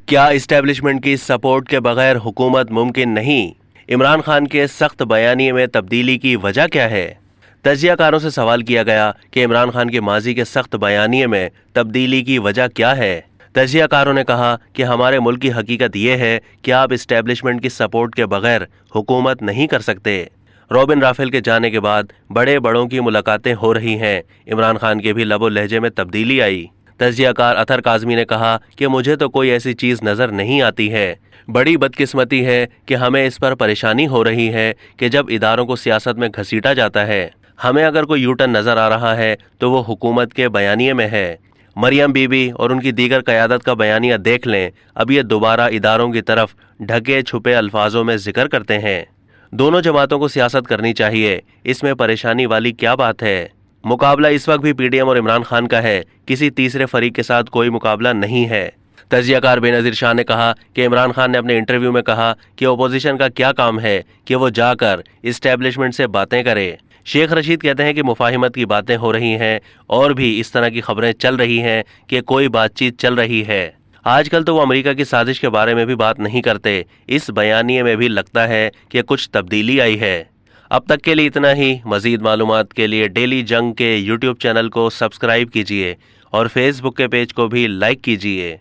کیا اسٹیبلشمنٹ کی سپورٹ کے بغیر حکومت ممکن نہیں؟ عمران خان کے سخت بیانیے میں تبدیلی کی وجہ کیا ہے؟ تجزیہ کاروں سے سوال کیا گیا کہ عمران خان کے ماضی کے سخت بیانیے میں تبدیلی کی وجہ کیا ہے؟ تجزیہ کاروں نے کہا کہ ہمارے ملک کی حقیقت یہ ہے کہ آپ اسٹیبلشمنٹ کی سپورٹ کے بغیر حکومت نہیں کر سکتے۔ روبن رافیل کے جانے کے بعد بڑے بڑوں کی ملاقاتیں ہو رہی ہیں۔ عمران خان کے بھی لب و لہجے میں تبدیلی آئی۔ تجزیہ کار اطہر کاظمی نے کہا کہ مجھے تو کوئی ایسی چیز نظر نہیں آتی ہے۔ بڑی بدقسمتی ہے کہ ہمیں اس پر پریشانی ہو رہی ہے کہ جب اداروں کو سیاست میں گھسیٹا جاتا ہے، ہمیں اگر کوئی یو ٹرن نظر آ رہا ہے تو وہ حکومت کے بیانیے میں ہے۔ مریم بی بی اور ان کی دیگر قیادت کا بیانیہ دیکھ لیں، اب یہ دوبارہ اداروں کی طرف ڈھکے چھپے الفاظوں میں ذکر کرتے ہیں۔ دونوں جماعتوں کو سیاست کرنی چاہیے، اس میں پریشانی والی کیا بات ہے؟ مقابلہ اس وقت بھی پی ڈی ایم اور عمران خان کا ہے، کسی تیسرے فریق کے ساتھ کوئی مقابلہ نہیں ہے۔ تجزیہ کار بے نظیر شاہ نے کہا کہ عمران خان نے اپنے انٹرویو میں کہا کہ اپوزیشن کا کیا کام ہے کہ وہ جا کر اسٹیبلشمنٹ سے باتیں کرے۔ شیخ رشید کہتے ہیں کہ مفاہمت کی باتیں ہو رہی ہیں اور بھی اس طرح کی خبریں چل رہی ہیں کہ کوئی بات چیت چل رہی ہے۔ آج کل تو وہ امریکہ کی سازش کے بارے میں بھی بات نہیں کرتے۔ اس بیانیے میں بھی لگتا ہے کہ کچھ تبدیلی آئی ہے۔ اب تک کے لیے اتنا ہی۔ مزید معلومات کے لیے ڈیلی جنگ کے یوٹیوب چینل کو سبسکرائب کیجیے اور فیس بک کے پیج کو بھی لائک کیجیے۔